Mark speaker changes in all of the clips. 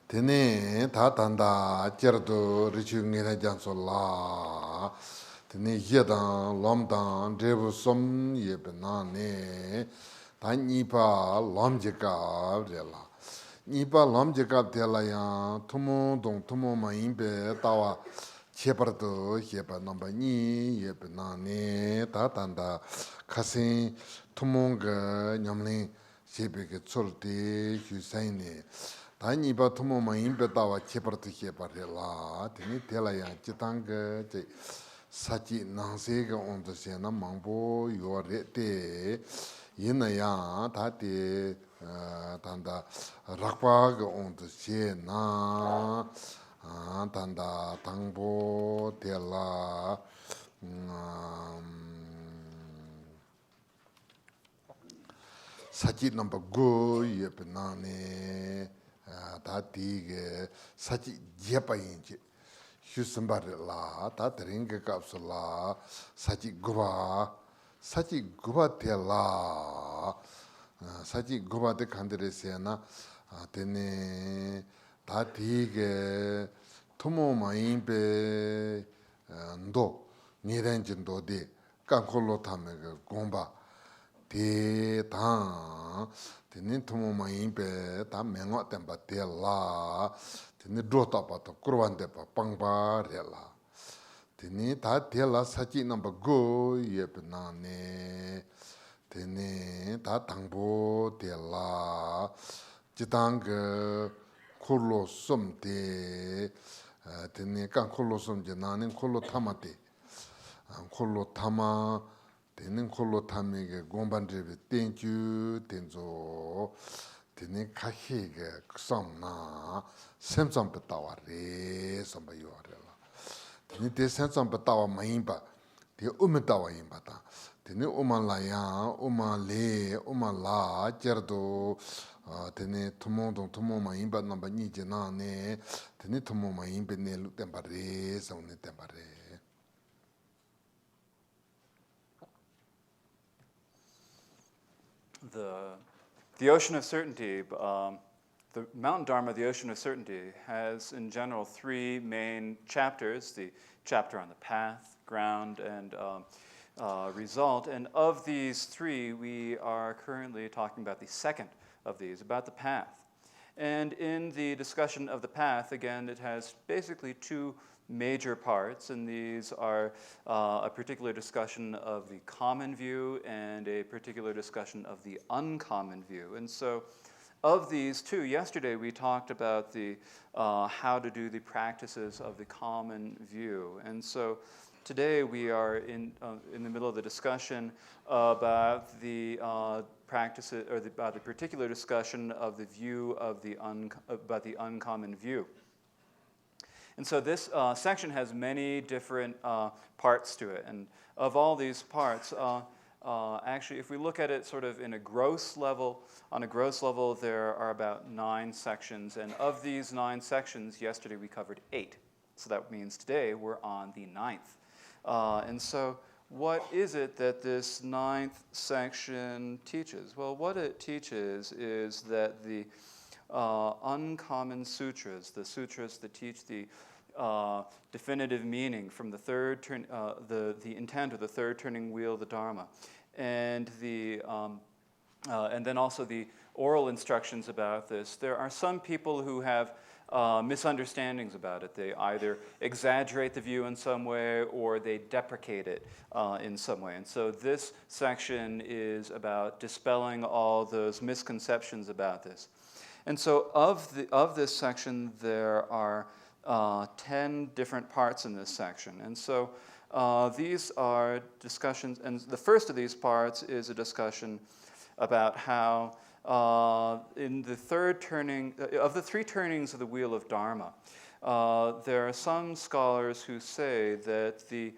Speaker 1: Tene tatanda jerdo richungere jansola. Tene yedan lomdan drebu som yebenane. Ta nipa lomjeka rela. Nipa lomjeka tela ya tumo dong tumo maimbe tawa chepardo yeba namba ni yebenane. Tatanda kasin tumonga nyamling shebeke tsolte husaine. 다니 바토모 마임베다와 체버트 헤바레라 데니 텔라야 지탕게 제 사지 난세가 온도세나 망보 요레테 이나야 다데 단다 락바가 온도세나 단다 당보 텔라 사지 넘버 고 예베나네 다디게 사지 제파인지 휴슨바르라 다드링게 갑슬라 사지 구바 텔라 사지 구바데 칸데레세나 데네 다디게 토모마인베 ndo 니렌진도데 깡콜로 타메가 공바 대당 tene tomo maimpe ta mengo tempa tela tene drota pa to kurwande pa pangpa rela tene ta tela sachi namba go yep nane tene ta tangpo tela jitang kurlo som te tene kan kurlo som je nane kurlo tama te kurlo tama tenen 콜로 타미게 곰반드베 땡큐 땡조 tene kahiga kusamna semsam petawa re samba yorela tene te semsam petawa maimba te umetawa imba ta tene umala ya umale umala jerdo tene tumondong tumo maimba namba ni jena ne tene tumo maimba ne lu temba re saune temba re.
Speaker 2: The ocean of certainty, the Mountain Dharma, the ocean of certainty, has in general three main chapters: the chapter on the path, ground, and result. And of these three, we are currently talking about the second of these, about the path. And in the discussion of the path, again, it has basically two major parts, and these are a particular discussion of the common view and a particular discussion of the uncommon view. And so of these two, yesterday we talked about the how to do the practices of the common view. And so today we are in the middle of the discussion about the practices, or about the particular discussion of the view of about the uncommon view. And so this section has many different parts to it. And of all these parts, actually, if we look at it sort of in a gross level, on a gross level, there are about 9 sections. And of these 9 sections, yesterday we covered 8. So that means today we're on the 9th. And so what is it that this 9th section teaches? Well, what it teaches is that the uncommon sutras, the sutras that teach the definitive meaning from the the intent of the third turning wheel of the Dharma, and then also the oral instructions about this. There are some people who have misunderstandings about it. They either exaggerate the view in some way or they deprecate it in some way. And so this section is about dispelling all those misconceptions about this. And so of this section, there are 10 different parts in this section. And so these are discussions, and the first of these parts is a discussion about how in the third turning, of the 3 turnings of the wheel of Dharma, there are some scholars who say that the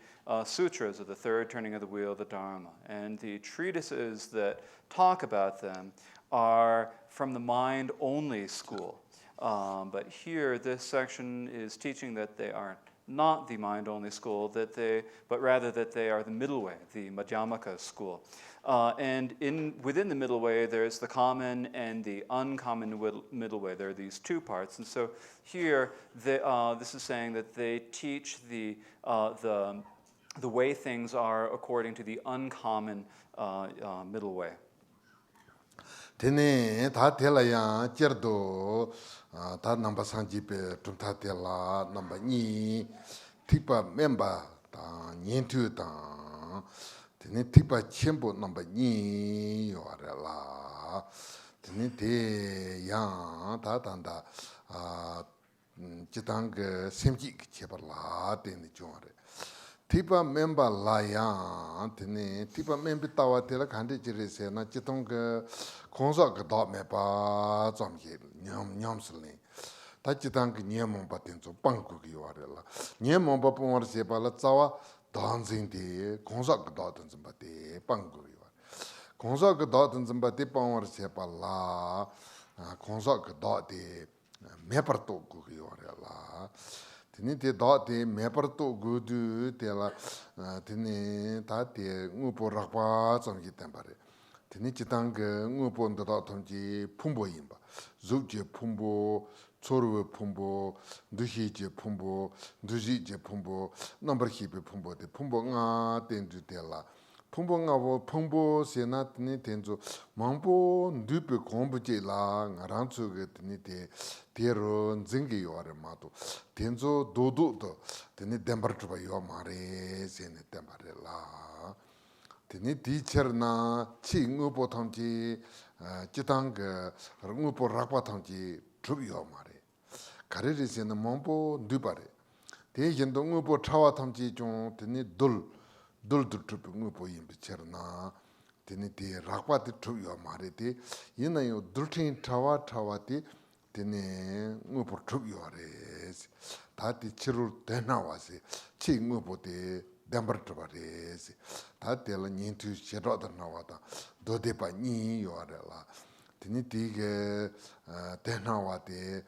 Speaker 2: sutras of the third turning of the wheel of the Dharma and the treatises that talk about them are from the mind-only school. But here, this section is teaching that they are not the mind-only school, but rather that they are the middle way, the Madhyamaka school. And within the middle way, there's the common and the uncommon middle way. There are these two parts. And so here, this is saying that they teach the way things are according to the uncommon middle way.
Speaker 1: Tene ta tela ya cherdo ta namba sanji pe tumta tela namba ni tipa memba ta nyentu ta tene tipa chembo namba ni yore la tene te ya ta tanda chitang semji cheba la tene chore tipa memba la ya tene tipa membi tawa tela khande chire se na chitong Khonsa ka da me pa tsam ye nyam sli ta chitang ki nyam pa tin so pang ku ki wa la nyam pa pon se pa la tsawa dan zin de khonsa ka da tin ba de pang ku ki wa khonsa ka da tin ba de pang wa se pa la khonsa ka da de me par to ku ki wa la tini te da de me par to gu du te la tini ta de ngu po rak pa tsam ki ten ba re tini chitang ngu po nda tong ji phumbo yin ba zuk je phumbo choru phumbo duhi je phumbo duji je phumbo number hi be phumbo de phumbo nga ten ju de la phumbo nga bo phumbo se na tini ten ju mangbo ndu pe khombo je la nga ran chu ge tini de ro jing ge yo re ma to ten ju do do to tini dembar tu ba yo ma re se ne dembar la tini teacher na chi ngupo tangchi chitang ngupo rakpa tangchi trup yo mare kariri se na mampo ndupare te yendo ngupo chawa tangchi chung tini dul trup ngupo yinpi cher na tini te rakpa ti trup yo mare te yina yo dulting chawa ti tini ngupo trup yo re ta ti chirul tena wasi chi ngupo te dambar trupa re si ta tela nyintu shiro dharna wata dode pa nyi yo re la tini tige tena wate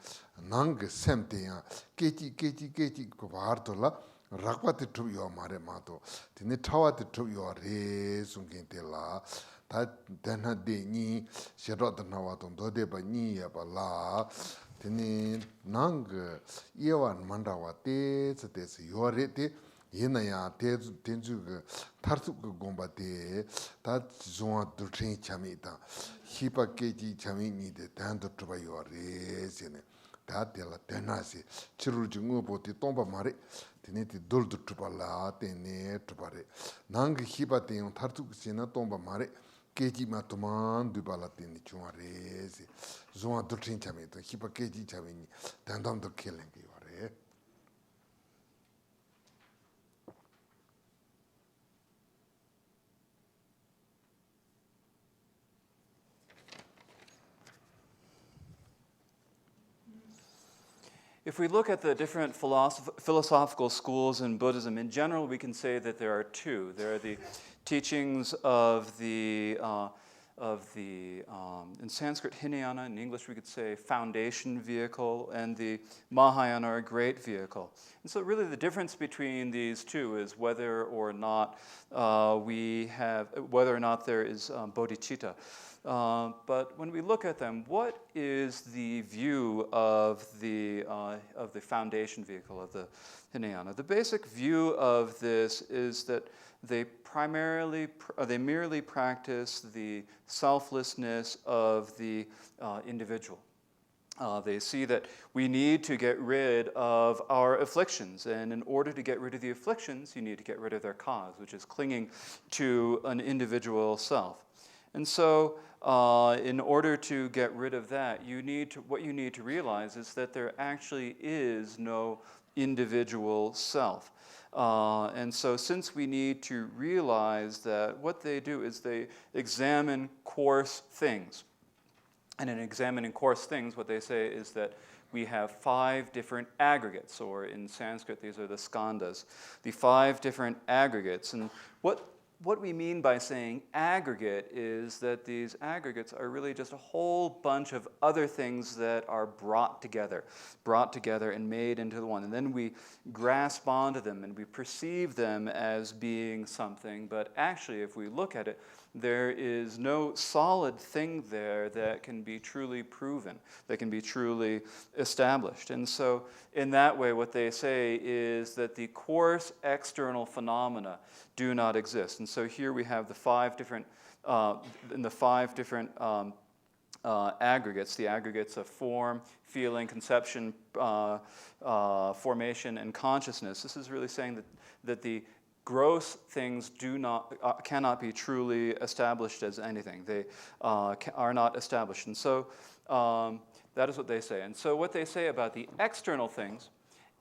Speaker 1: nang sem te ya kechi ko bahar to la rakpa te trup yo ma re ma to tini chawa te trup yo re sungkin te la ta tena de nyi shiro dharna wata dode pa nyi ya pa la tini nang iyawan manda wate te se yo re te yena ya tenzu ge tarsu ge gomba de ta zwa dultring chami ta hipa keji chami ni de dan do tuba yo re sene ta de la tenasi chiru ji ngobo ti tomba mare tini ti dul do tuba la tene tuba re nang hipa te yon tarsu ge sena tomba mare keji ma tuman du bala tini chuma re se zwa dultring chami ta hipa keji chami ni dan dam do kelen ge yo re.
Speaker 2: If we look at the different philosophical schools in Buddhism, in general, we can say that there are two. There are the teachings of the in Sanskrit, Hinayana, in English we could say foundation vehicle, and the Mahayana, or great vehicle. And so really the difference between these two is whether or not there is bodhicitta. But when we look at them, what is the view of the foundation vehicle of the Hinayana? The basic view of this is that they merely practice the selflessness of the individual. They see that we need to get rid of our afflictions, and in order to get rid of the afflictions, you need to get rid of their cause, which is clinging to an individual self. And so, in order to get rid of that, what you need to realize is that there actually is no individual self. And so since we need to realize that, what they do is they examine coarse things. And in examining coarse things, what they say is that we have 5 different aggregates, or in Sanskrit, these are the skandhas, the 5 different aggregates. And what what we mean by saying aggregate is that these aggregates are really just a whole bunch of other things that are brought together and made into the one. And then we grasp onto them and we perceive them as being something. But actually, if we look at it, there is no solid thing there that can be truly proven, that can be truly established. And so in that way, what they say is that the coarse external phenomena do not exist. And so here we have the five different aggregates, the aggregates of form, feeling, conception, formation, and consciousness. This is really saying that the gross things cannot be truly established as anything. They are not established. And so that is what they say. And so what they say about the external things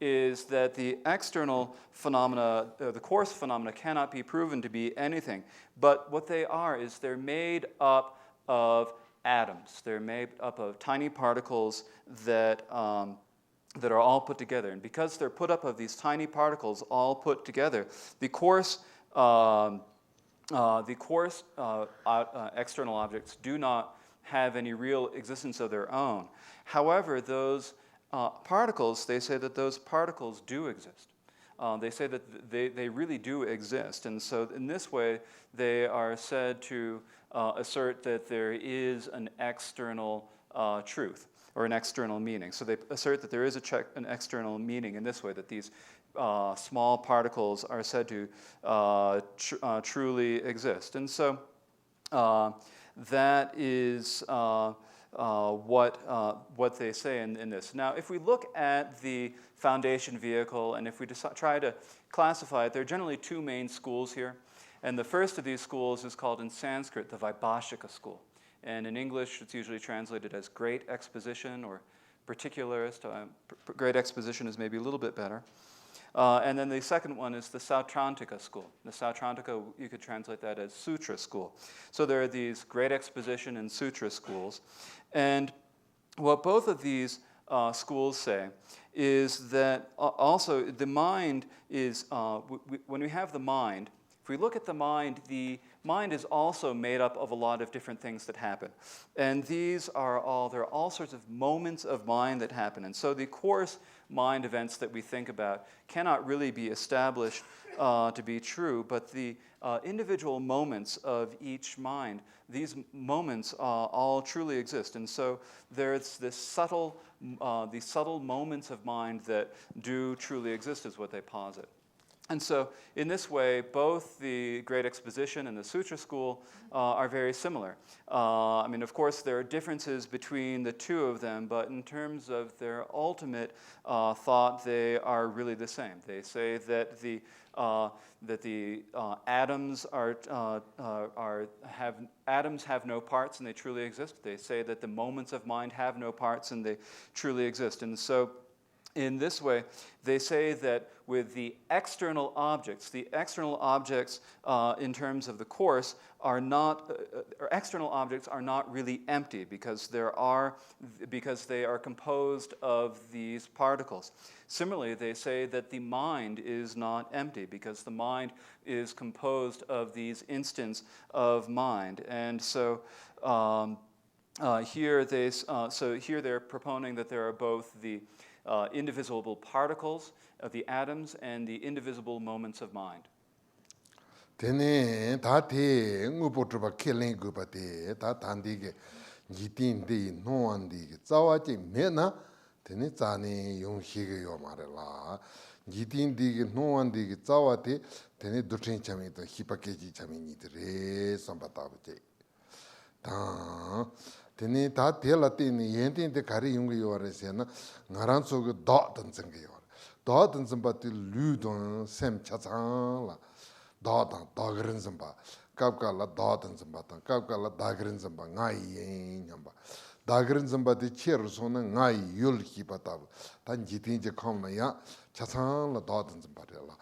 Speaker 2: is that the external phenomena, the coarse phenomena, cannot be proven to be anything. But what they are is they're made up of atoms. They're made up of tiny particles that are all put together. And because they're put up of these tiny particles all put together, the coarse external objects do not have any real existence of their own. However, those particles, they say that those particles do exist. They say that they really do exist. And so in this way, they are said to assert that there is an external truth or an external meaning. So they assert that there is an external meaning in this way, that these small particles are said to truly exist. And so that is what they say in this. Now, if we look at the foundation vehicle, and if we try to classify it, there are generally two main schools here. And the first of these schools is called in Sanskrit the Vaibhashika school. And in English, it's usually translated as Great Exposition or Particularist. Great Exposition is maybe a little bit better. And then the second one is the Sautrantika school. The Sautrantika, you could translate that as Sutra school. So there are these Great Exposition and Sutra schools. And what both of these schools say is that also the mind is, when we have the mind, if we look at the mind is also made up of a lot of different things that happen. And there are all sorts of moments of mind that happen. And so the coarse mind events that we think about cannot really be established to be true, but the individual moments of each mind, these moments all truly exist. And so there's these subtle moments of mind that do truly exist is what they posit. And so in this way, both the Great Exposition and the Sutra school are very similar. I mean, of course, there are differences between the two of them, but in terms of their ultimate thought, they are really the same. They say that the atoms atoms have no parts and they truly exist. They say that the moments of mind have no parts and they truly exist. And so in this way, they say that with the external objects in terms of the course are not, external objects are not really empty because they are composed of these particles. Similarly, they say that the mind is not empty because the mind is composed of these instants of mind. And so here they're proponing that there are both the indivisible particles of the atoms and the indivisible moments of mind.
Speaker 1: Tene tate ngupotroba kelen gupate ta tandige jitin de noandi zawaje mena tene zane yongshige yo marela jitin de noandi zawate tene dutrin chami to hipakeji chami ni re sambataje ta tene ta tela tene yenten de kari yong yo resena ngaran so go da dan zeng yo da dan zambati lu don sem chachang la da dan da gren zamba kapka la da dan zamba ta kapka la da gren zamba ngai yin nyamba da gren zamba de cher so na ngai yul hi pata tan jitin je kham na ya chachang la da dan zamba la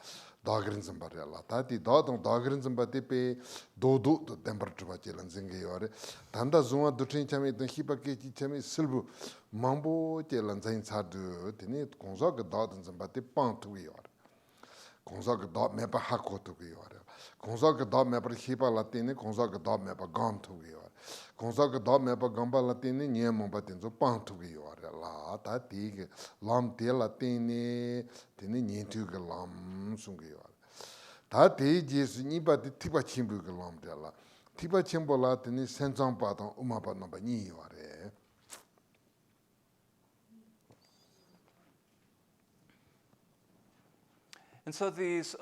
Speaker 1: da gren zamba la ta di da dan da gren zamba de pe do do temperature ba chelan zeng yo re tanda zuma dutrin chame de hi pa ke chi chame silbu mambo chelan zain sa de tene konza ga da dan zamba de pang tu yo 공사 그 더 매바 하고 두고요. 공사 그 더 매바 히바 라틴이 공사 그 더 매바 감 두고요. 공사 그 더 매바 감바 라틴이 니엠 바틴 저 빵투고요. 라 다디게 람테 라틴이 되니 니투게 람 숭고요. 다디지스 니바디 티바 침부게 람데라. 티바 침볼라 되니 센장 바당 우마바 넘바 니요래.
Speaker 2: And so these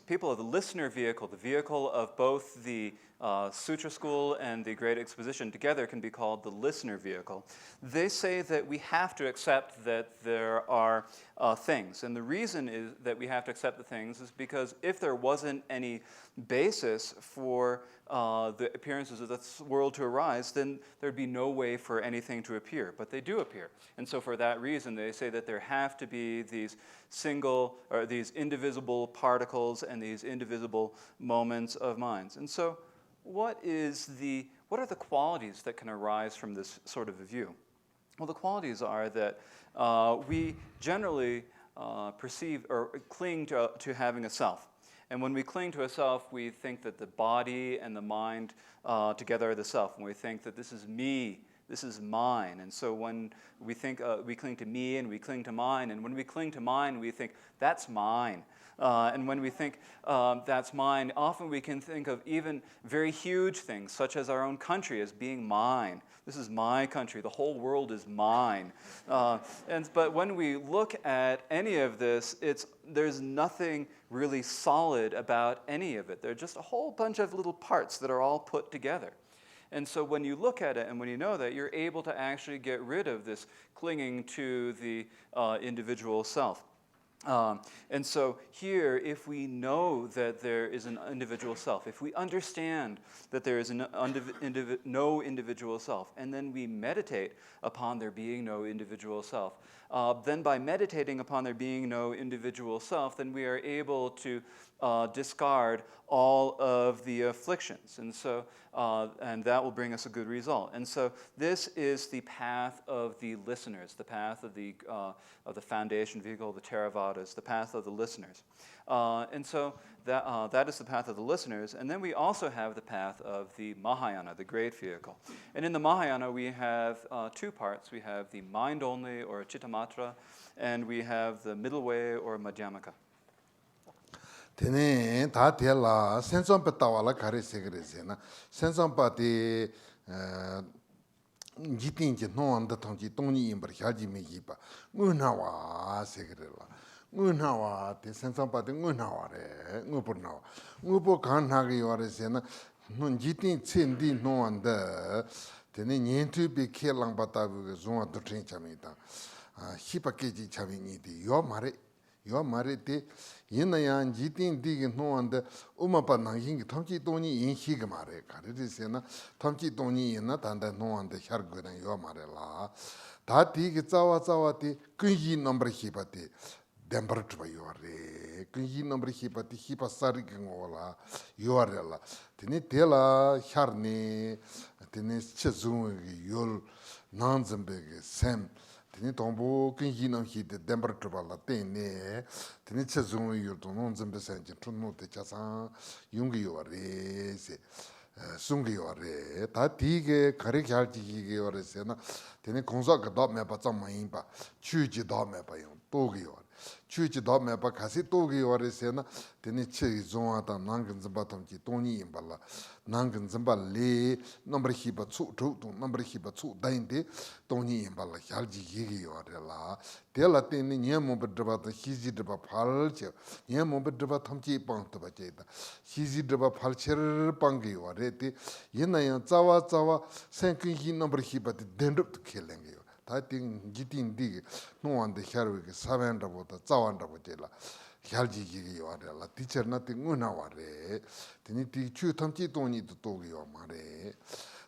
Speaker 2: people are the listener vehicle, the vehicle of both the Sutra School and the Great Exposition together can be called the listener vehicle. They say that we have to accept that there are things. And the reason is that we have to accept the things is because if there wasn't any basis for the appearances of this world to arise, then there'd be no way for anything to appear. But they do appear. And so for that reason, they say that there have to be these single or these indivisible particles and these indivisible moments of minds. And so what are the qualities that can arise from this sort of a view? Well, the qualities are that we generally perceive or cling to having a self. And when we cling to a self, we think that the body and the mind together are the self. And we think that this is me, this is mine. And so when we think we cling to me and we cling to mine, and when we cling to mine, we think that's mine. And when we think that's mine, often we can think of even very huge things, such as our own country, as being mine. This is my country. The whole world is mine. But when we look at any of this, there's nothing really solid about any of it. They're just a whole bunch of little parts that are all put together. And so when you look at it and when you know that, you're able to actually get rid of this clinging to the individual self. And so here, if we know that there is an individual self, if we understand that there is no individual self, and then we meditate upon there being no individual self, then by meditating upon there being no individual self, then we are able to discard all of the afflictions. And so, and that will bring us a good result. And so this is the path of the listeners, the path of the foundation vehicle, the Theravadas, the path of the listeners. And so that is the path of the listeners. And then we also have the path of the Mahayana, the great vehicle. And in the Mahayana, we have two parts. We have the mind only, or Chittamatra, and we have the middle way, or Madhyamaka.
Speaker 1: Tene ta tela senson petawala kare segresena senson pati jitin je no anda tongji tongni imbar haji megiba ngunawa segrela ngunawa te senson pati ngunawa re ngupurnawa ngupo kan nagi yore sena non jitin tsendi no anda tene nyentu be kelang batabu zonwa dotrin chamita hipakeji chamini di yo mare te yinayan jitin digi noanda umapa nanghingi tamchi toni yin higa mare karirisi tamchi toni yina tanda noanda hyargudan yo mare la ta digi tsawa te kunyi nombra hipa te dembra chwa yo re kunyi nombra hipa te hipa sarigi ngola yo re la tini tela hyarni tini chizungi yul nanzambegi sem tini tombo kunyi nam hiti dembra chwa la teni tini chizungi yul to nanzambe sanji chunno te chasan yungi yo re se sungi yo re ta tige kari kyalji higi yo re se na tini kongsa ka da mepa tsamma yinpa chuji da mepa yung togi yo re chuji da mepa kasi togi yo re se na tini chi zonwa ta nangin zimba tamchi toni yinpa la nangin zimba le nambar hiba tsu chuk nambar hiba tsu dainte toni yinpa la kyalji higi yo re la tela tini nye momba driba ta hiji driba pal che nye momba driba tamchi pang tiba che ta hiji driba pal cher pangi yo re te yina yang tsawa sen kun hi nambar hiba te dendrup tu ke lengi yo ta ting jitin digi nuwaan de hyarwe ke saban rabo ta tsawan rabo che la hyalji higi yo re la teacher na te nguna wa re tini ti chu tamchi toni tu togi yo ma re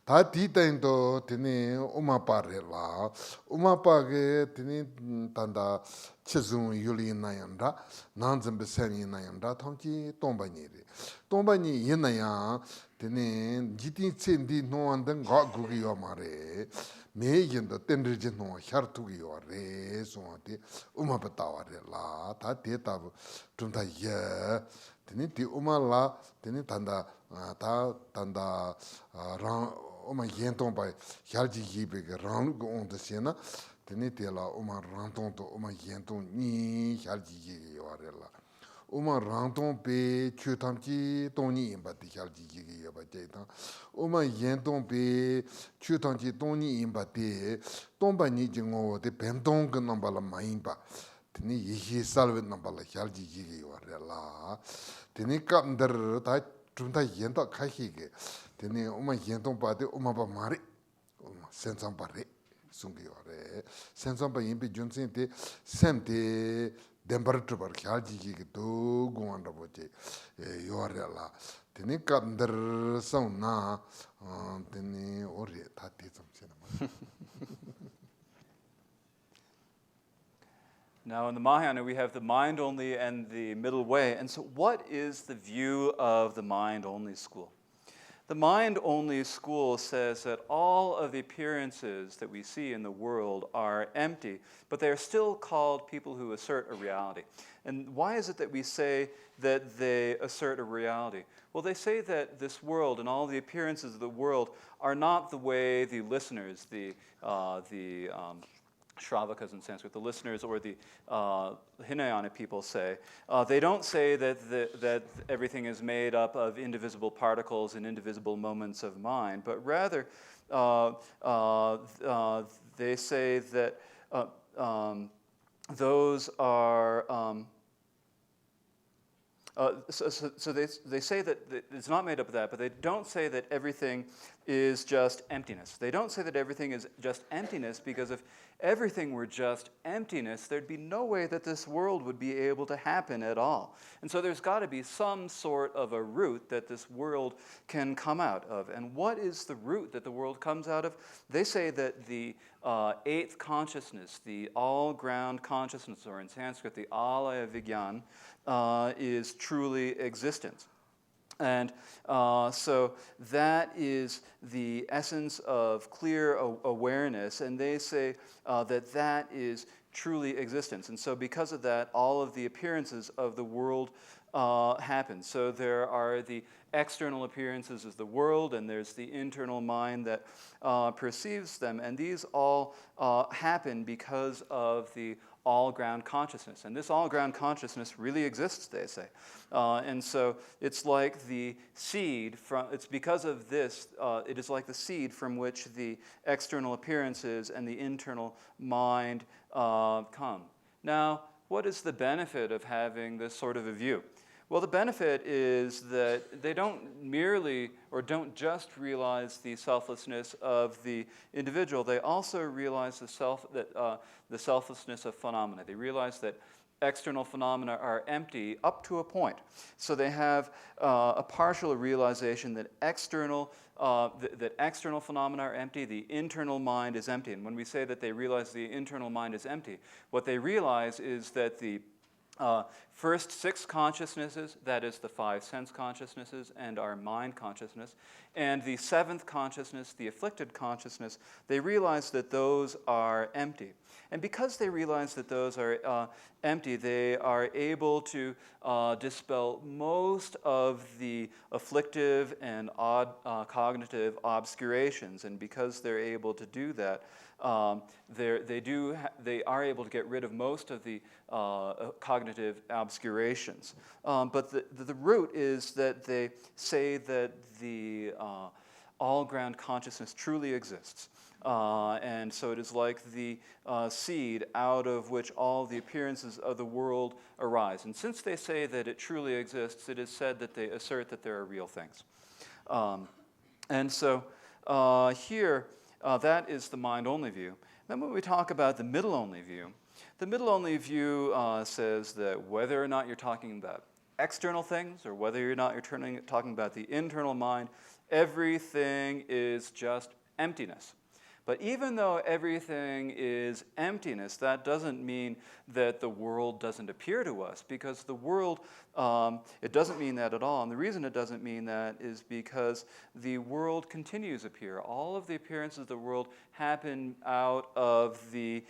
Speaker 1: 다 디타인도 되니 우마파레라 우마파게 되니 단다 치중 유리나yan다 난점베 세니나yan다 통치 동바니리 동바니 예나야 되니 지티 첸디 노안던 가구기요 말에 매긴도 땡르지 노 샤르투기요 레 소한테 우마파타와레라 다 데이터 좀다 예 되니 디 우마라 되니 단다 다 단다 랑 oma Shentong by Hyalji Yibig Rangtong on the Sena, Tenitela, Oma Rangtong to Oma Shentong Ni Hyalji Yorella. Oma Rangtong Pe Chutamchi Tony in Bati Hyalji Yabajeta. Oma Shentong Pe Chutamchi Tony in Bati, Tomba Nijingo, the Pentong Nambala Maimba. Tini Yihi Salve Nambala Hyalji Yorella. Tini Kapnder, Junta Yenta Kahige. Tene uma Shentong pade uma ba mari uma sensam pare sungi ore sensam pa yimbe junsen te semte dembar trubar khalji ki to gwanda boche yore la tene kandar sauna tene ore thati samsena.
Speaker 2: Now in the Mahayana we have the mind only and the middle way. And so what is the view of the mind only school? The mind-only school says that all of the appearances that we see in the world are empty, but they are still called people who assert a reality. And why is it that we say that they assert a reality? Well, they say that this world and all the appearances of the world are not the way the listeners, the Shravakas in Sanskrit, the listeners or the Hinayana people say. They don't say that everything is made up of indivisible particles and indivisible moments of mind, but rather they say that those are... So they say that it's not made up of that, but they don't say that everything is just emptiness. They don't say that everything is just emptiness because if everything were just emptiness, there'd be no way that this world would be able to happen at all. And so there's got to be some sort of a root that this world can come out of. And what is the root that the world comes out of? They say that the eighth consciousness, the all-ground consciousness, or in Sanskrit, the alaya vigyan, is truly existence. And so that is the essence of clear awareness, and they say that that is truly existence. And so because of that, all of the appearances of the world happen. So there are the external appearances of the world, and there's the internal mind that perceives them, and these all happen because of the all-ground consciousness. And this all-ground consciousness really exists, they say. And so it's like the seed it's because of this, it is like the seed from which the external appearances and the internal mind come. Now, what is the benefit of having this sort of a view? Well, the benefit is that they don't merely or don't just realize the selflessness of the individual. They also realize the selflessness of phenomena. They realize that external phenomena are empty up to a point. So they have a partial realization that external phenomena are empty, the internal mind is empty. And when we say that they realize the internal mind is empty, what they realize is that the first six consciousnesses, that is the five sense consciousnesses and our mind consciousness, and the seventh consciousness, the afflicted consciousness, they realize that those are empty. And because they realize that those are empty, they are able to dispel most of the afflictive and cognitive obscurations. And because they're able to do that, they are able to get rid of most of the cognitive obscurations. But the root is that they say that the all-ground consciousness truly exists. And so it is like the seed out of which all the appearances of the world arise. And since they say that it truly exists, it is said that they assert that there are real things. And so here, that is the mind-only view. Then when we talk about the middle-only view, the middle-only view says that whether or not you're talking about external things or whether or not you're talking about the internal mind, everything is just emptiness. But even though everything is emptiness, that doesn't mean that the world doesn't appear to us, because the world, it doesn't mean that at all. And the reason it doesn't mean that is because the world continues to appear. All of the appearances of the world happen out of the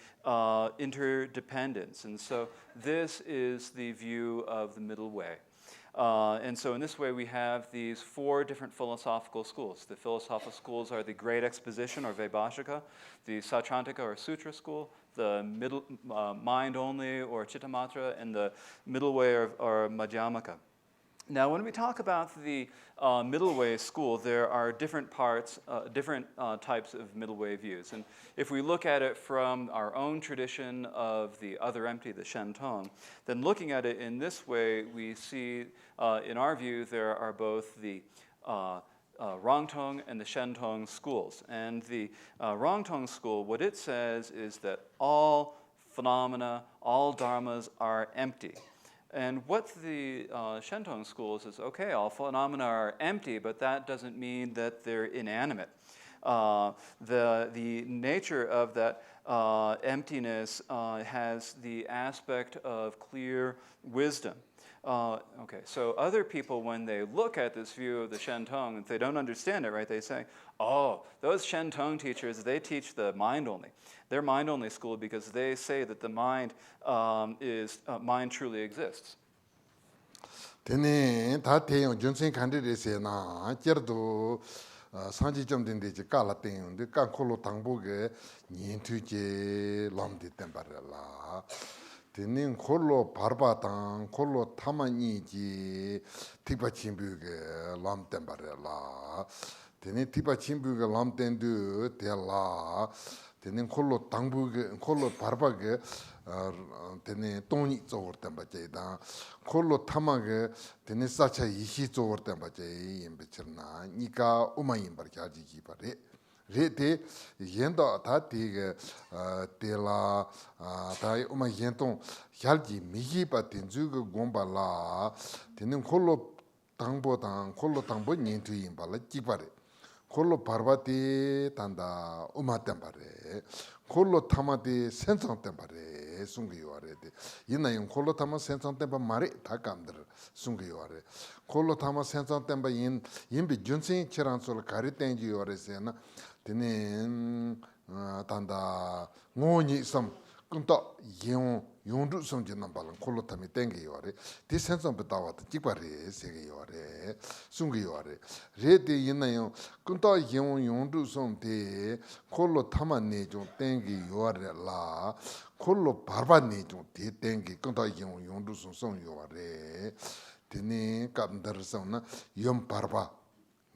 Speaker 2: interdependence. And so this is the view of the middle way. And so in this way, we have these 4 different philosophical schools. The philosophical schools are the Great Exposition, or Vaibhashika, the Sautrantika, or Sutra school, the middle, mind-only, or Chittamatra, and the middle way, or Madhyamaka. Now, when we talk about the middle way school, there are different parts, different types of middle way views. And if we look at it from our own tradition of the other empty, the Shentong, then looking at it in this way, we see, in our view, there are both the Rangtong and the Shentong schools. And the Rangtong school, what it says is that all phenomena, all dharmas are empty. And what the Shentong school says, okay, all phenomena are empty, but that doesn't mean that they're inanimate. The nature of that emptiness has the aspect of clear wisdom. Okay, so other people, when they look at this view of the Shentong, if they don't understand it, right, they say, oh, those Shentong teachers, they teach the mind only. They're mind only school because they say that the mind mind truly exists.
Speaker 1: Tene ta teyon junsen kandide se na jerdo sanji 점된데 지 깔라땡 데 깡콜로 당보게 니인투제 람디 템바랄라 tenen 콜로 바르바당 콜로 타마니지 티바침부게 람템바렐라 tenen 티바침부게 람텐드 텔라 tenen 콜로 당부게 콜로 바르바게 tenen 돈이 쪼르템바제다 콜로 타마게 tenen 사차 이시 쪼르템바제 임베처나 니가 오마임 바르자지기 바레 레데 옌다 다티게 텔라 다이 오마 옌통 얄지 미기바 텐주고 곰발라 테는 콜로 당보당 콜로 당보 닌투임 발라 찌바레 콜로 바르바티 단다 오마템바레 콜로 타마디 센성템바레 숭기요아레데 이나용 콜로 타마 센성템바 마레 다감들 숭기요아레 콜로 타마 센성템바 인 임비 준신 치란솔 가리땡지요아레세나 tenen tanda ngoni sam kunta yondu som jinam balan kolo tami tengi yore ti sensam betawa ta jipare sege yore sungi yore re de yinayo kunta yondu som te kolo tama ne jong tengi yore la kolo barba ne jong te tengi kunta yondu som yore teni kamdar som na yom barba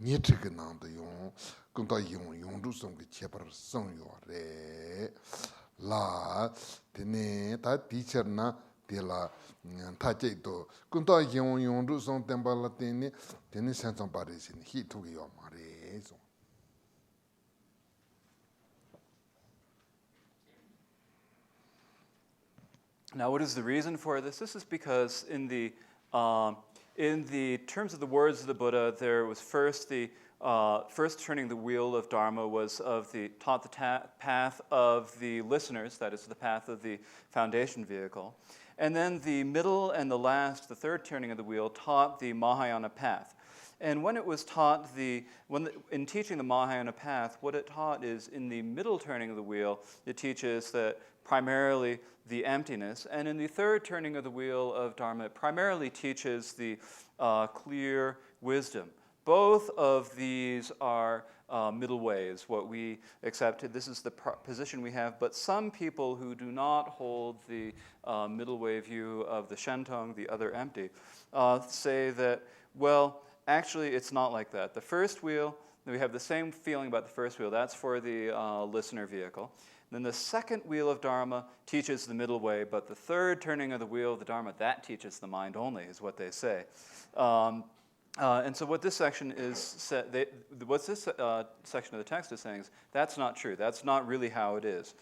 Speaker 1: nietrige nando yon kunta yondu som ke chebar som yore la tene ta teacher na tela ta jeito kunta yondu som tembala tene sensam paresin hi tu yo mare so.
Speaker 2: Now, what is the reason for this? This is because in the terms of the words of the Buddha, there was first the first turning the wheel of Dharma was taught the path of the listeners, that is the path of the foundation vehicle. And then the middle and the last, the third turning of the wheel, taught the Mahayana path. And when it was taught, in teaching the Mahayana path, what it taught is in the middle turning of the wheel, it teaches that primarily the emptiness. And in the third turning of the wheel of Dharma, it primarily teaches the clear wisdom. Both of these are middle ways, what we accepted. This is the position we have. But some people who do not hold the middle way view of the Shentong, the other empty, say that, well, actually, it's not like that. The first wheel, we have the same feeling about the first wheel. That's for the listener vehicle. Then the second wheel of Dharma teaches the middle way, but the third turning of the wheel of the Dharma, that teaches the mind only, is what they say. And so what this section is, what this section of the text is saying is, that's not true. That's not really how it is.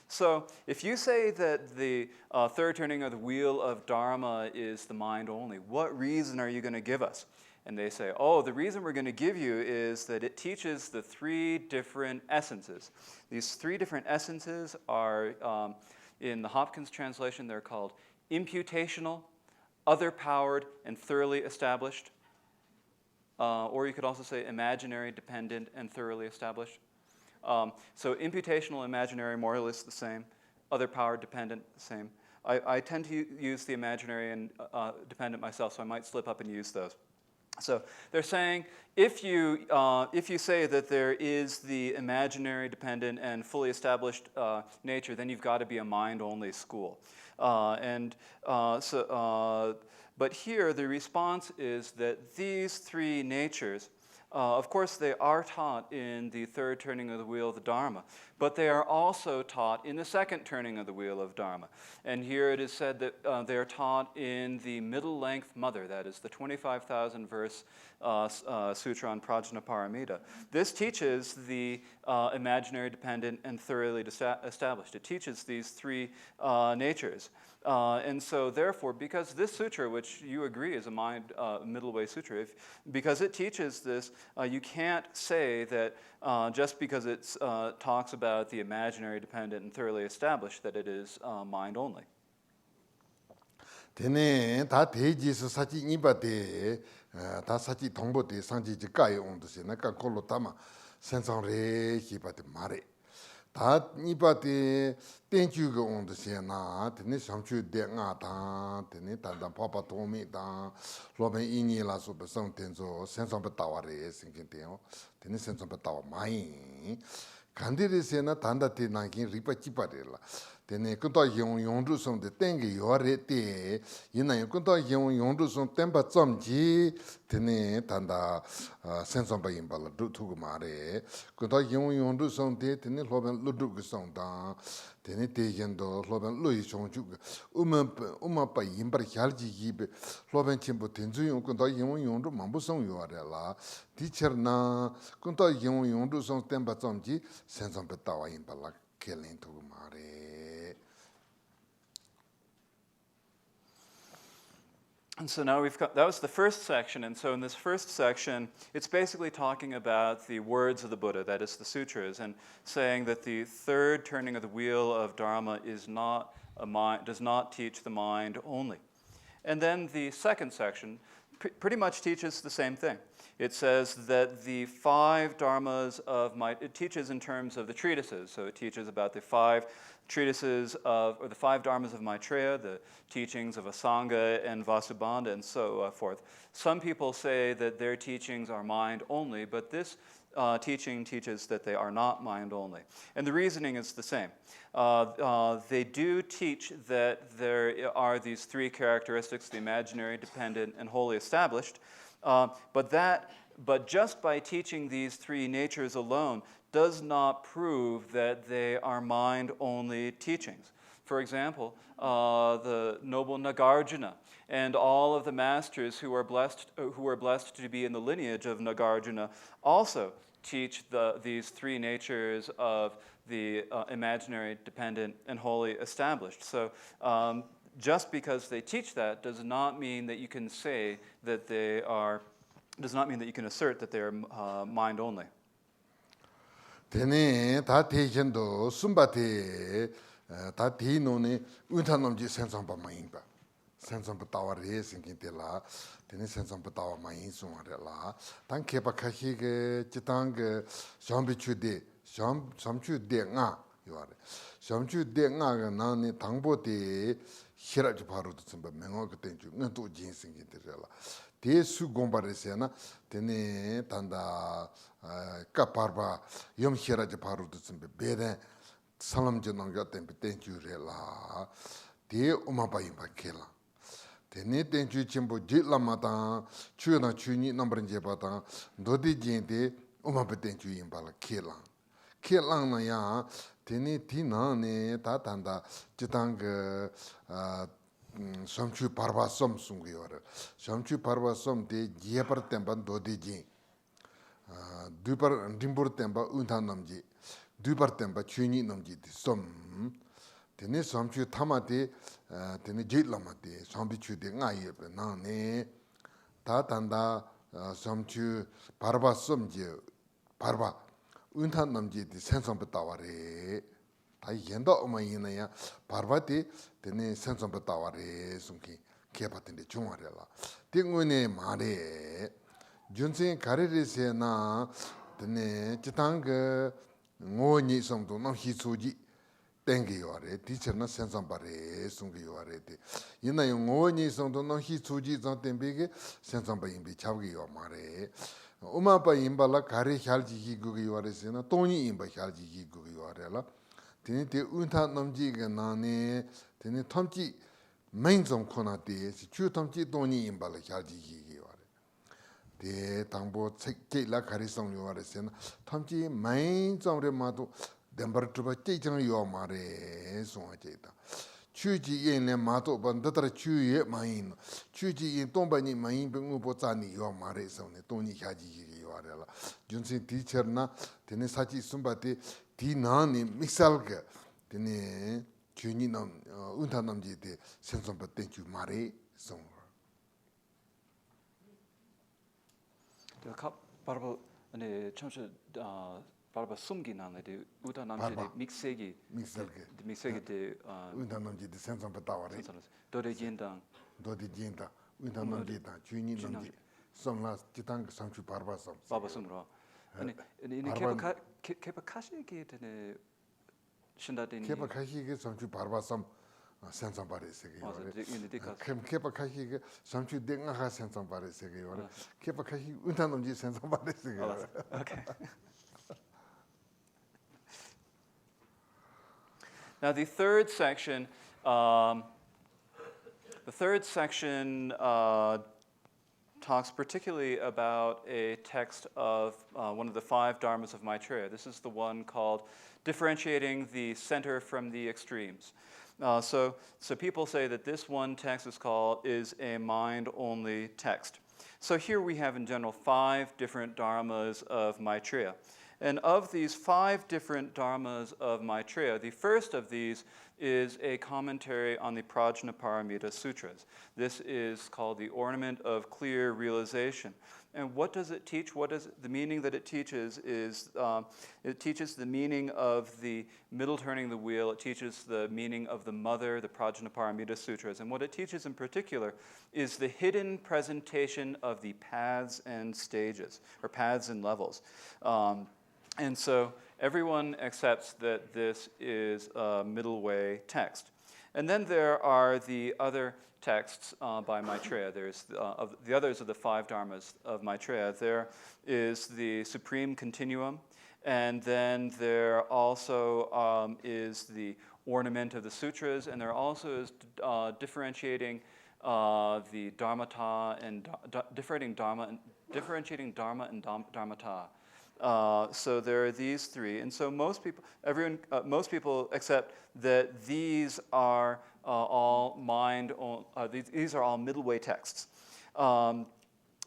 Speaker 2: So if you say that the third turning of the wheel of Dharma is the mind only, what reason are you going to give us? And they say, oh, the reason we're going to give you is that it teaches the three different essences. These three different essences are, in the Hopkins translation, they're called imputational, other-powered, and thoroughly established. Or you could also say imaginary, dependent, and thoroughly established. So imputational, imaginary, more or less the same. Other-powered, dependent, the same. I tend to use the imaginary and dependent myself, so I might slip up and use those. So they're saying if you say that there is the imaginary, dependent, and fully established nature, then you've got to be a mind-only school. But here the response is that these three natures, of course, they are taught in the third turning of the wheel of the Dharma, but they are also taught in the second turning of the wheel of Dharma. And here it is said that they are taught in the middle-length mother, that is the 25,000 verse sutra on Prajnaparamita. This teaches the imaginary, dependent, and thoroughly established. It teaches these three natures. And so therefore, because this sutra, which you agree is a middle way sutra, because it teaches this, you can't say that just because it talks about the imaginary, dependent, and thoroughly established, that it is mind only.
Speaker 1: Tene ta teji su sachi nipa te ta sachi tongbo te sanji ji kai ondo se na ka kolo tama sensang re hipa te mare. Ta nipa te tenchu ga ondo se na tene samchu de nga ta tene tanda papa tomi ta loben ini la so be sang tenzo sensang be tawa re singkin te tene sensang be tawa mai. Kandiri se na tanda te nangkin ripa chipa re la. Tene kunta yong song de tengi yore te ina kunta yong song tempa tsamji tene tanda sensong pa yimba la du tu ma re kunta yong song de tene loben lu du song da tene te yendo loben lu song ju uma pa yimba hyalji yibe loben chimbo tenzu yong kunta yong mambu song yore la teacher na kunta yong song tempa tsamji sensong pa tawa yimba la kelen tu ma re.
Speaker 2: And so now that was the first section, and so in this first section, it's basically talking about the words of the Buddha, that is the sutras, and saying that the third turning of the wheel of Dharma does not teach the mind only. And then the second section pretty much teaches the same thing. It says that the five dharmas it teaches in terms of the treatises, so it teaches about the five treatises or the five dharmas of Maitreya, the teachings of Asanga and Vasubandha, and so forth. Some people say that their teachings are mind only, but this teaching teaches that they are not mind only. And the reasoning is the same. They do teach that there are these three characteristics, the imaginary, dependent, and wholly established, but just by teaching these three natures alone does not prove that they are mind-only teachings. For example, the noble Nagarjuna and all of the masters who are blessed to be in the lineage of Nagarjuna also teach these three natures of the imaginary, dependent, and wholly established. So just because they teach that does not mean that you can say that does not mean that you can assert that they are mind only.
Speaker 1: Tene ta te jendo sumba te ta te no ne unta nom ji sensong pa mai ba sensong pa tawa re singkin te la tene sensong pa tawa mai so re la tan ke pa kha hi ge chitang ge jambi chu de sam chu de nga yo re sam chu de nga ga na ne tangbo de hira ji paru de sumba mengo ge ten chu ngan tu jin singkin te la te su gomba re se na tene tanda ka parba yom hira je paru de sumba beden salam je nang ga ten ten chu re la te uma ba yim ba kela tene ten chu chimbo je la ma ta chu na chu ni number je ba ta do de jin de uma ba ten chu yim ba la kela kela na ya tene ti na ne ta tanda jitang samchu parva som sung yor samchu parva som de je par temban do de jin du par dimbur temba untan namji du par temba chuni namji de som tene samchu thamate tene je lama de sambi chu de nga ye pe na ne ta tanda samchu parba somje parba untan namji di sensam betaware ta yenda omayina ya parba di tene sensam betaware sumki kebatinde chungare la tingune mare junsin karere se na tene chitang ngoni somdo no hitsuji tengi yore teacher na sensam bare sungi yore de yina yo ngoni somdo no hitsuji zan tembege sensam ba imbi chabgi yo mare uma pa imba la kare khalji gi gu yore se na toni imba khalji gi gu yore la tene te unta namji ga nane tene tamji mainzom khona de chu tamji toni imba la khalji gi yore de 당보 책게라 가리성 요아레스나 탐지 마인 점레 마도 덴버트바 째정 요 말에 송아제다 추지인네 마도 번더터 추예 마인 추지인 동반이 마인 병우보 자니 요 말에 송네 돈이 하지 요아레라 준신 티처나 데네 사지 숨바데 디나니 믹살게 데네 주니남 운타남지데 센som바 땡큐 말에 송
Speaker 2: 바로 아니 참저 바로 숨기나는데 우다 남체데 믹세기 믹세기
Speaker 1: 운다 남지데 센선 바다와레
Speaker 2: 도데진당
Speaker 1: 운다 남지다 주니 남지 somla 지당 상추 바바섬
Speaker 2: 바바섬으로 아니 케바 카시게 되네 신다데니
Speaker 1: 케바 카시게 상추 바바섬 sensan pare sege yore kepa kashi ge samchu denga ha sensan pare sege yore kepa kashi untan nomji sensan pare sege yore
Speaker 2: okay. Now the third section talks particularly about a text of one of the 5 dharmas of Maitreya. This is the one called differentiating the center from the extremes. So people say that this one text is a mind-only text. So here we have in general 5 different dharmas of Maitreya. And of these 5 different dharmas of Maitreya, the first of these is a commentary on the Prajnaparamita Sutras. This is called the Ornament of Clear Realization. And what does it teach? The meaning that it teaches is it teaches the meaning of the middle turning the wheel. It teaches the meaning of the mother, the Prajnaparamita Sutras. And what it teaches in particular is the hidden presentation of the paths and stages, or paths and levels. And so everyone accepts that this is a middle way text. And then there are the other texts by Maitreya. There's the others of the 5 dharmas of Maitreya. There is the Supreme Continuum, and then there also is the Ornament of the Sutras, and there also is differentiating the Dharmata and differentiating Dharma and Dharmata. So there are these 3, and so most people accept that these are all these are all middle way texts. But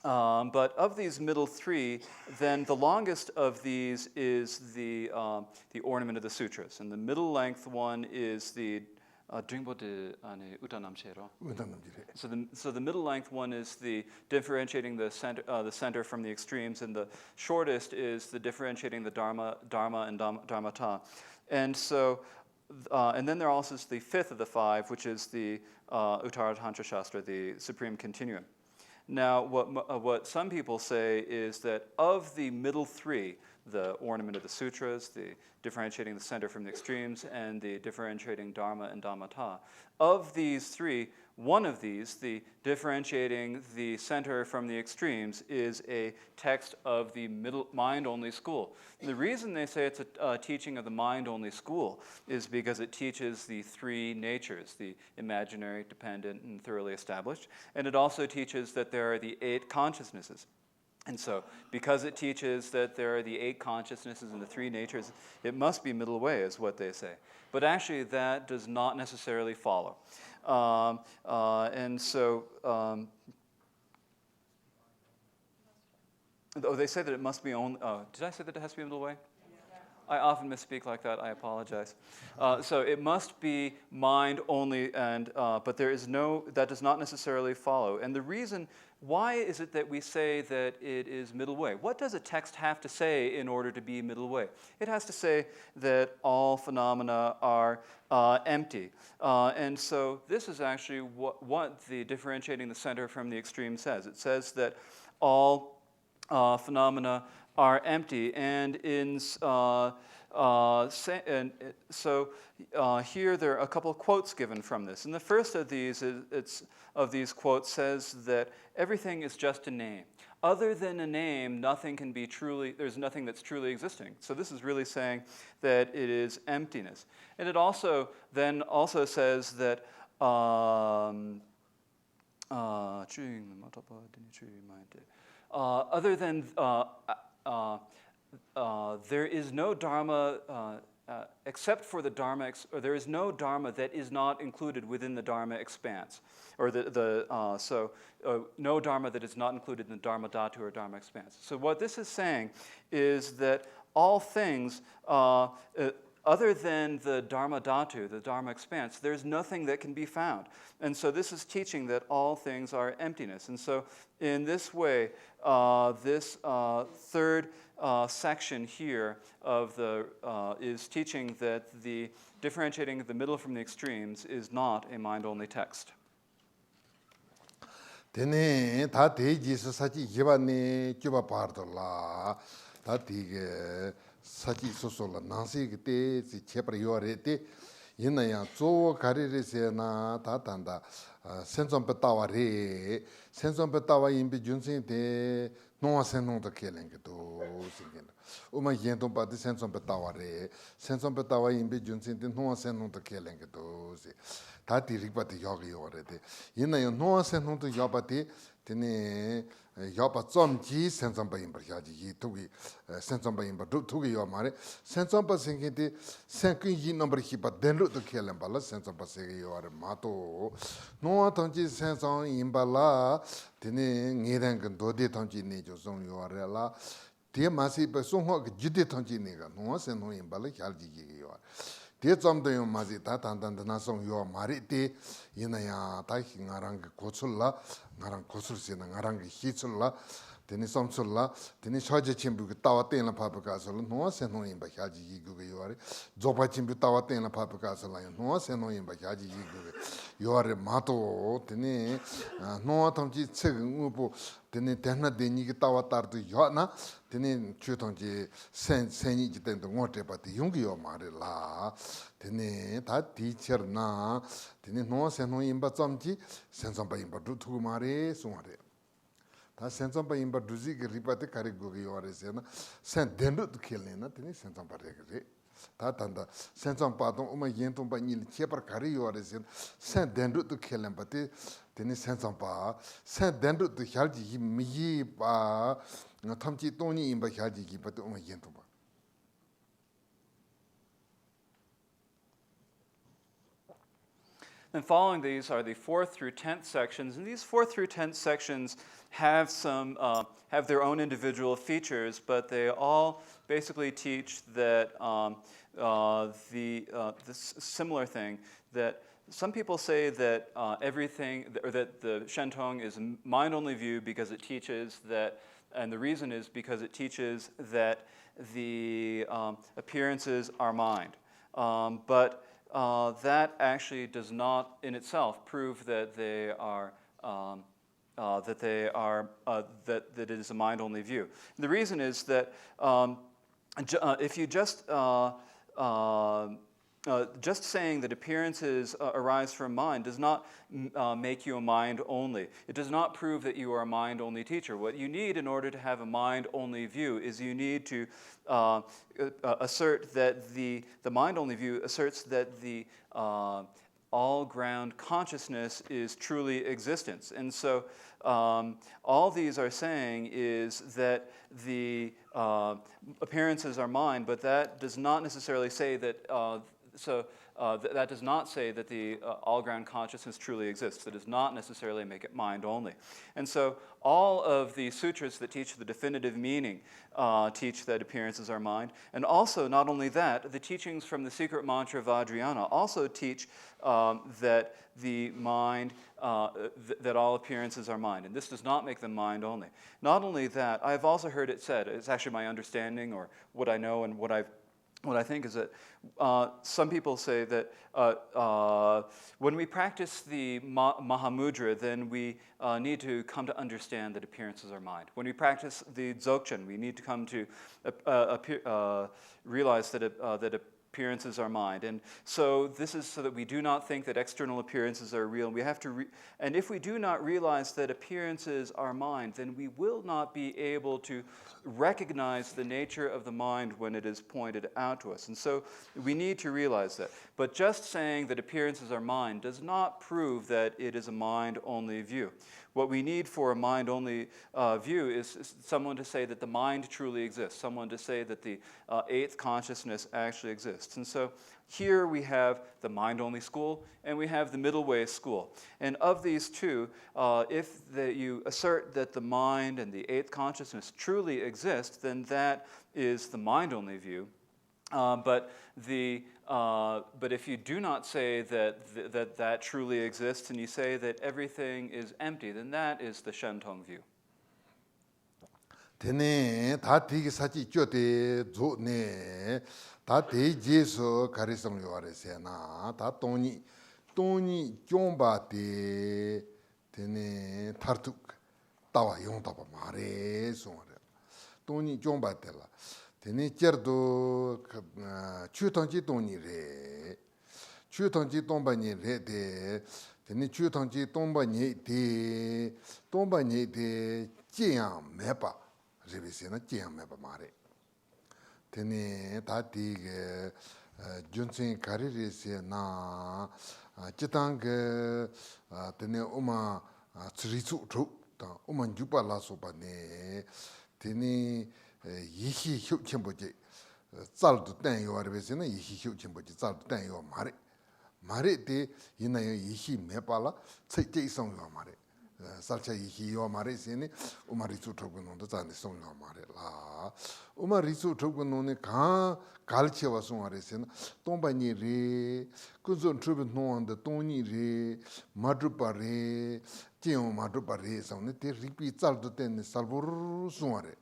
Speaker 2: of these middle 3, then the longest of these is the Ornament of the Sutras, and the middle length one is the So the middle length one is the differentiating the center from the extremes, and the shortest is the differentiating the Dharma and Dharmata. And so, and then there also is the 5th of the 5, which is the Uttara Tantra Shastra, the Supreme Continuum. Now, what some people say is that of the middle 3, the Ornament of the Sutras, the differentiating the center from the extremes, and the differentiating Dharma and Dharmata, of these 3, one of these, the differentiating the center from the extremes, is a text of the mind-only school. And the reason they say it's a teaching of the mind-only school is because it teaches the 3 natures, the imaginary, dependent, and thoroughly established. And it also teaches that there are the 8 consciousnesses. And so, because it teaches that there are the 8 consciousnesses and the 3 natures, it must be middle way, is what they say. But actually, that does not necessarily follow. And so, they say that it must be only. Did I say that it has to be middle way? I often misspeak like that. I apologize. So it must be mind only, and but there is no, that does not necessarily follow. And the reason, why is it that we say that it is middle way? What does a text have to say in order to be middle way? It has to say that all phenomena are empty. And so this is actually what the differentiating the center from the extreme says. It says that all phenomena are empty, and so here there are a couple of quotes given from this. And the first of these these quotes says that everything is just a name. Other than a name, nothing can be truly, there's nothing that's truly existing. So this is really saying that it is emptiness. And it also then also says that other than there is no Dharma except for the Dharma, or there is no Dharma that is not included within the Dharma expanse, or no Dharma that is not included in the Dharma Dhatu or Dharma expanse. So what this is saying is that all things, other than the Dharma Dhatu, the Dharma expanse, there's nothing that can be found. And so this is teaching that all things are emptiness. And so in this way, this third section here of the is teaching that the differentiating the middle from the extremes is not a mind-only text.
Speaker 1: Tene ta teji sachi jibani juba pardola ta tige sachi sosola nansi te si chepra yorete yina ya zo karire se na ta tanda senson petawa re senson petawa imbi junsin te no senong to kelen ke to singen uma yendon pa de senson petawa re senson petawa imbi junsin te no senong to kelen ke to se ta dirikpa te yogi yorete yina ya no senong to yobati tene yoba zomji senson pa imba yaji yi tugi senson pa imba tugi yo mare senson pa singen te senkin yi number hipa denlu to kelen bala senson pa sege yore mato no tonji senson imba la tene ngeden kan dode tonji ne jo song yore la te masi pa songho ke jide tonji ne ga no senson imba la yaji yi yore te zomdo yo mazi ta tantan na song yo mare te yina ya ta ngarang kochula ngarang kosul sina ngarang hichula teni somchula teni shoje chimbu tawa tenla papa kasol no se no imba haji yigu yore zopa chimbu tawa tenla papa kasol no se no imba haji yigu yore mato teni no tamji cheg upo teni tenna deni ki tawa tardu yona teni chutonji senyi jiten to ngote pati yungi yo mare la teni ta teacher na teni no se no imba zamji senson pa imba du tu mare sumare ta senson pa imba duzi ki ripate kare gogi yore se na sen dendu tu kelne na teni senson pa re ta tanda senson pa don uma yenton pa nil chepar kare yore se sen dendu tu kelen pate teni senson pa sen dendu tu halji mi pa tamchi toni imba halji ki pate uma yenton pa.
Speaker 2: And following these are the 4th through 10th sections, and these 4th through 10th sections have have their own individual features, but they all basically teach that this similar thing, that some people say that everything, or that the Shentong is a mind-only view because it teaches that, and the reason is because it teaches that the appearances are mind, but that actually does not in itself prove that they are that it is a mind-only view. And the reason is that if you just saying that appearances arise from mind does not make you a mind-only. It does not prove that you are a mind-only teacher. What you need in order to have a mind-only view is you need to assert that the mind-only view asserts that the all-ground consciousness is truly existence. And so all these are saying is that the appearances are mind, but that does not necessarily say that that does not say that the all-ground consciousness truly exists. That does not necessarily make it mind only. And so all of the sutras that teach the definitive meaning teach that appearances are mind. And also, not only that, the teachings from the secret mantra of Vajrayana also teach that the mind, that all appearances are mind. And this does not make them mind only. Not only that, I've also heard it said, it's actually my understanding or what I know and what I think is that some people say that when we practice the Mahamudra, then we need to come to understand that appearances are mind. When we practice the Dzogchen, we need to come to realize that appearances are mind. And so this is so that we do not think that external appearances are real. We have to and if we do not realize that appearances are mind, then we will not be able to recognize the nature of the mind when it is pointed out to us. And so we need to realize that. But just saying that appearances are mind does not prove that it is a mind-only view. What we need for a mind-only view is someone to say that the mind truly exists, someone to say that the eighth consciousness actually exists. And so here we have the mind-only school, and we have the middle way school. And of these two, if you assert that the mind and the eighth consciousness truly exist, then that is the mind-only view. But if you do not say that truly exists, and you say that everything is empty, then that is the Shentong view.
Speaker 1: Tene 다 되게 사지 쪄대 조네 다 대제서 가리성 요아레세나 다 돈이 좀바데 tene tartuk tawa 용다바 말에 소래 돈이 좀바텔라 tene 쩌도 추통지 돈이래 추통지 돈바니래데 tene 추통지 돈바니데 찌양 매바 리비세나 찌양 매바 말에 tene 다디게 junsen 가리리세나 지당게 tene 오마 tsritsu tru ta 오마 주발라 소바네 tene yihi hyukchenboje 짤도 땡요아르베세나 yihi hyukchen보je 짤도 땡요 말에 때 이나요 yihi 메발라 체제성요 말에 살차 yihi요 말에세네 오마리수 트고노도 잔데 성요 말에라 오마리수 트고노네 가 갈치와 송아레세나 똥바니리 그존 트르노한데 똥니리 마드바리 찌오 마드바리 성네 테 리피 짤도 땡네 살보르 송아레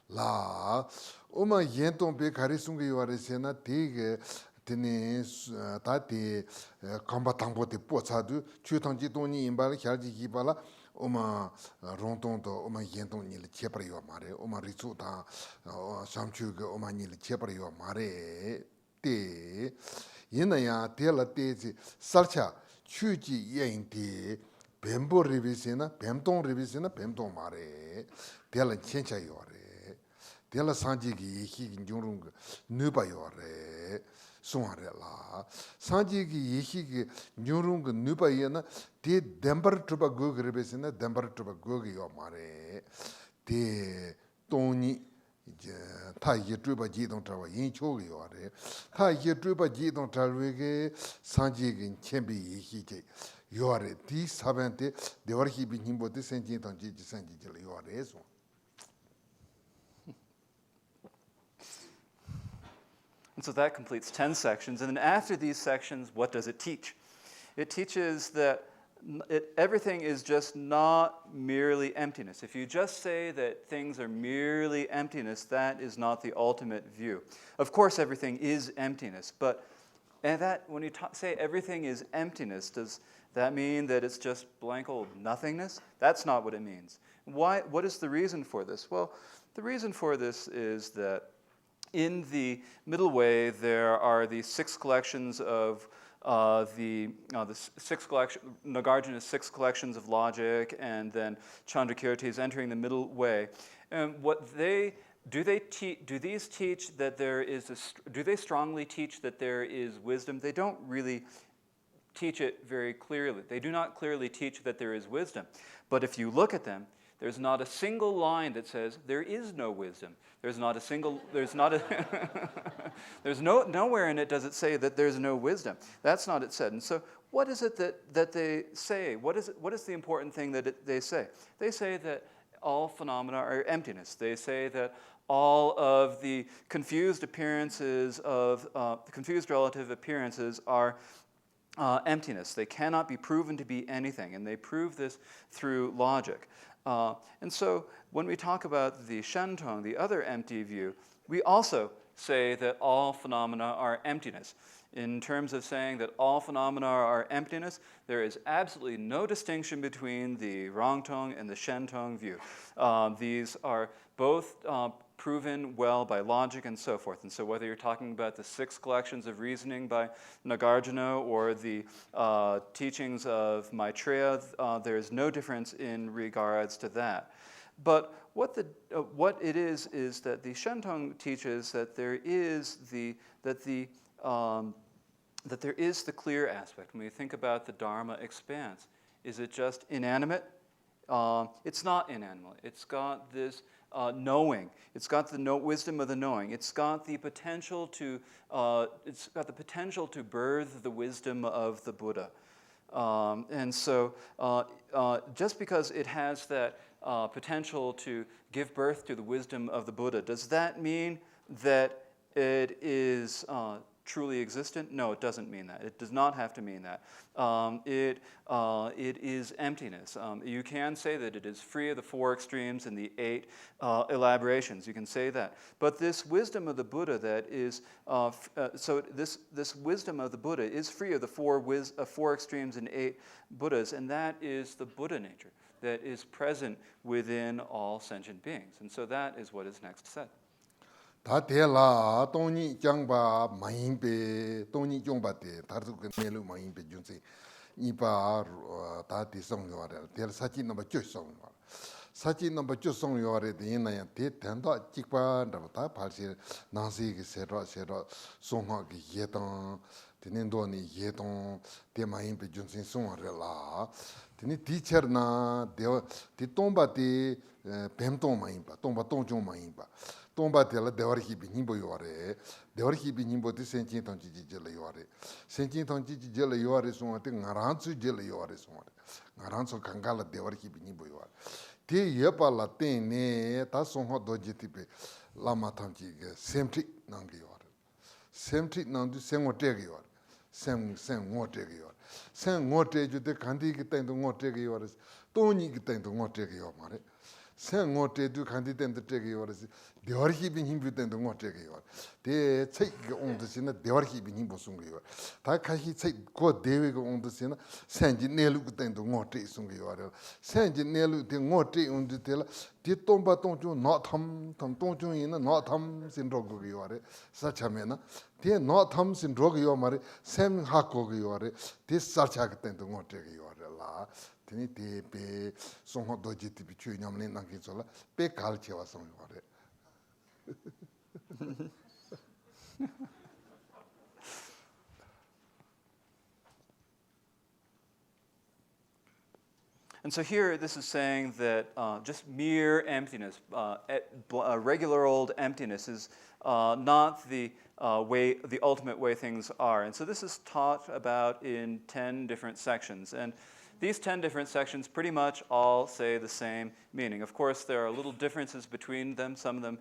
Speaker 1: 라 오마 옌똥베 가리숭게 요아레세나 되게 tene tate kamba tangpo te pochadu chutangji toni imbala khyalji hibala oma Rangtong to oma Yentong ni le chepra yo mare oma ritsu ta samchu ge oma ni le chepra yo mare te yena ya te la te sarcha chuji yen te bembo revisena bemtong mare te la chencha yo re te la sanji gi hi njurung nuba yo re 송아래라 산지기 예희기 뉴룽그 누바이나 데 덴버 트바 고그르베스나 덴버 트바 고기요 말에 데 돈이 이제 타이게 트바 지동 트바 인초기요 아래 타이게 트바 지동 트바게 산지기 쳔비 예희게 요아래 디 사벤테 데버히 비힘보데 센지동 지지 센지질 요아래소
Speaker 2: And so that completes 10 sections. And then after these sections, what does it teach? It teaches that everything is just not merely emptiness. If you just say that things are merely emptiness, that is not the ultimate view. Of course, everything is emptiness. But when you say everything is emptiness, does that mean that it's just blank old nothingness? That's not what it means. What is the reason for this? Well, the reason for this is that in the middle way, there are the six collections of Nagarjuna's six collections of logic, and then Chandrakirti is entering the middle way. And do they teach that there is do they strongly teach that there is wisdom? They don't really teach it very clearly. They do not clearly teach that there is wisdom. But if you look at them, there's not a single line that says there is no wisdom. There's not a There's nowhere in it does it say that there's no wisdom. That's not it said. And so what is it that they say? What is the important thing that they say? They say that all phenomena are emptiness. They say that all of the confused appearances of confused relative appearances are emptiness. They cannot be proven to be anything, and they prove this through logic. And so when we talk about the Shentong, the other empty view, we also say that all phenomena are emptiness. In terms of saying that all phenomena are emptiness, there is absolutely no distinction between the Rangtong and the Shentong view. These are both proven well by logic and so forth. And so whether you're talking about the 6 collections of reasoning by Nagarjuna or the teachings of Maitreya, there is no difference in regards to that. But what it is that the Shentong teaches that there is the clear aspect. When we think about the Dharma expanse, is it just inanimate? It's not inanimate. It's got this knowing. It's got the wisdom of the knowing. It's got the potential to birth the wisdom of the Buddha. And so, just because it has that potential to give birth to the wisdom of the Buddha, does that mean that it is truly existent? No, it doesn't mean that. It does not have to mean that. It is emptiness. You can say that it is free of the 4 extremes and the 8 elaborations. You can say that. But this wisdom of the Buddha that is, this wisdom of the Buddha is free of the 4 extremes and 8 Buddhas, and that is the Buddha nature that is present within all sentient beings. And so that is what is next said.
Speaker 1: 다 대라 돈이 장바 마인베 돈이 종바데 다르고 내루 마인베 준세 이바 다 디성요래 대 사진 넘버 쫓성 사진 넘버 쫓성 요래 되나야 대 된다 찍바다 다 발시 나시기 세로 송하기 예동 되는도니 예동 대 마인베 준세 송하래라 되니 디처나 대 똥바데 뱀똥 마인바 똥바 똥종 마인바 똥바텔라 대화르히비 님보 요아레 대화르히비 님보디 센진통 지지젤 요아레 센진통 지지젤 요아레 송한테 나란츠 젤 요아레 송아레 나란츠 강갈라 대화르히비 님보 요아레 대 예발라 땡네 다 송호 도지티베 라마탐지게 셈트릭 난게 요아레 셈트릭 난두 생오테게 요아레 생오테게 요아레 생오테주데 간디기 땡도 오테게 요아레 돈이기 땡도 오테게 요아레 생오테도 간디된데 테게 요아레 대화르히빈 힘부된데 오테게 요아레 대 책이 온드시나 대화르히빈 힘보송게요 다 카히 책고 대외가 온드시나 생지 내루고 땡도 오테 송게 요아레 생지 내루 데 오테 온드텔라 디 똥바 똥주 나탐 똥중이나 나탐 신로고게 요아레 사차메나 데 나탐 신로게 요마레 셈 하고게 요아레 디 사차게 땡도 오테게 요아레라 tini te pe songho doji tipi chu nyamne nangki chola pe kal chewa songho ware.
Speaker 2: And so here, this is saying that just mere emptiness, regular old emptiness, is not the ultimate way things are. And so this is taught about in 10 different sections. And these 10 different sections pretty much all say the same meaning. Of course, there are little differences between them. Some of them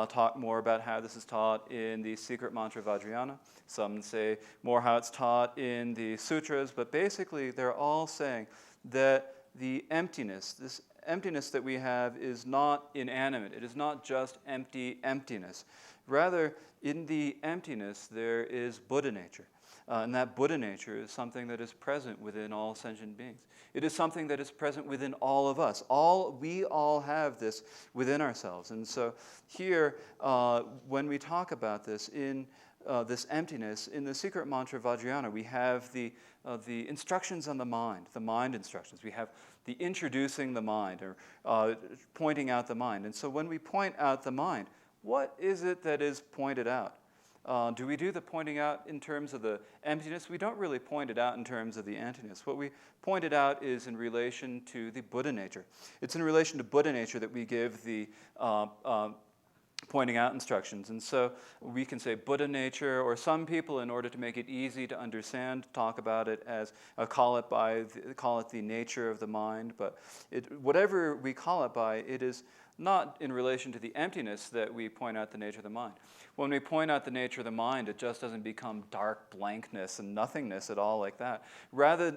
Speaker 2: talk more about how this is taught in the secret mantra Vajrayana. Some say more how it's taught in the sutras. But basically, they're all saying that the emptiness, this emptiness that we have, is not inanimate. It is not just emptiness. Rather, in the emptiness, there is Buddha nature. And that Buddha nature is something that is present within all sentient beings. It is something that is present within all of us. We all have this within ourselves. And so here, when we talk about this in this emptiness, in the secret mantra Vajrayana, we have the instructions on the mind instructions. We have the introducing the mind, or pointing out the mind. And so when we point out the mind, what is it that is pointed out? Do we do the pointing out in terms of the emptiness? We don't really point it out in terms of the emptiness. What we point it out is in relation to the Buddha nature. It's in relation to Buddha nature that we give the pointing out instructions. And so we can say Buddha nature, or some people, in order to make it easy to understand, talk about it as, call it the nature of the mind. But whatever we call it by, it is not in relation to the emptiness that we point out the nature of the mind. When we point out the nature of the mind, it just doesn't become dark blankness and nothingness at all like that. Rather,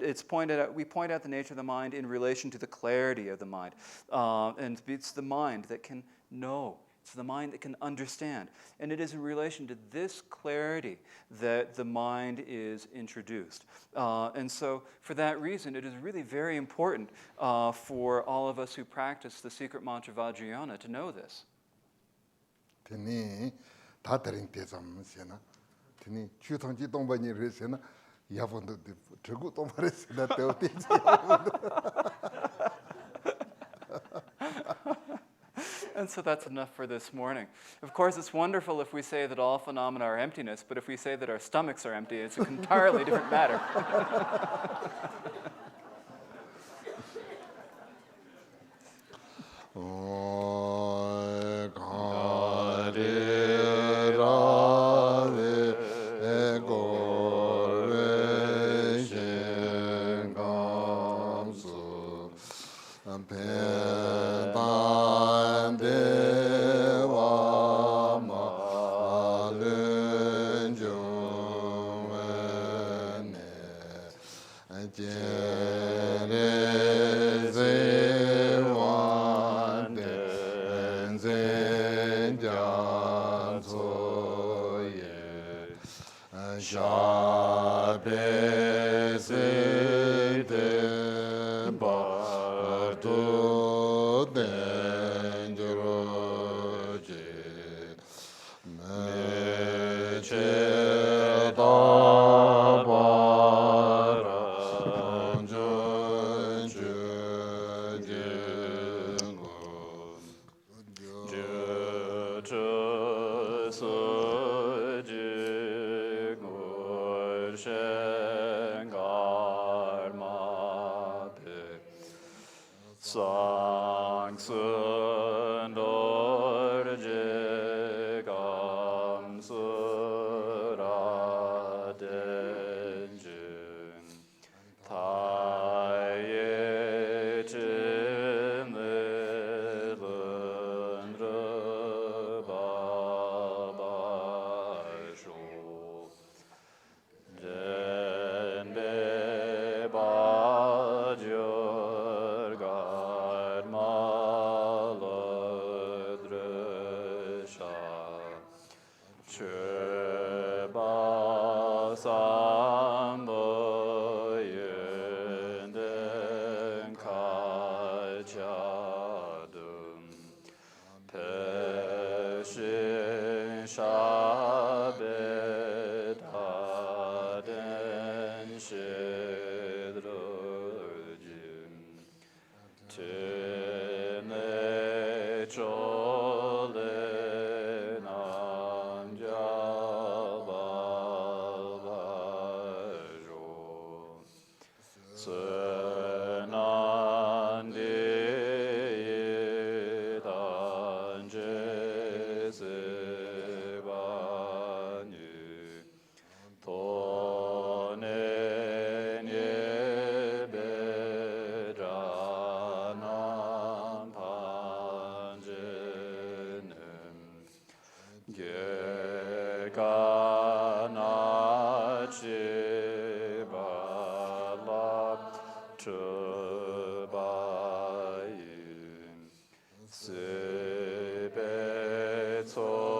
Speaker 2: we point out the nature of the mind in relation to the clarity of the mind. And it's the mind that can know. It's the mind that can understand. And it is in relation to this clarity that the mind is introduced. And so for that reason, it is really very important for all of us who practice the secret mantra Vajrayana to know this.
Speaker 1: Tene 다 다른 대상 세나. tene 추통지 동반이 레세나. 야본도 저거 동반레세나 때어티지.
Speaker 2: And so that's enough for this morning. Of course, it's wonderful if we say that all phenomena are emptiness, but if we say that our stomachs are empty, it's an entirely different matter.
Speaker 3: So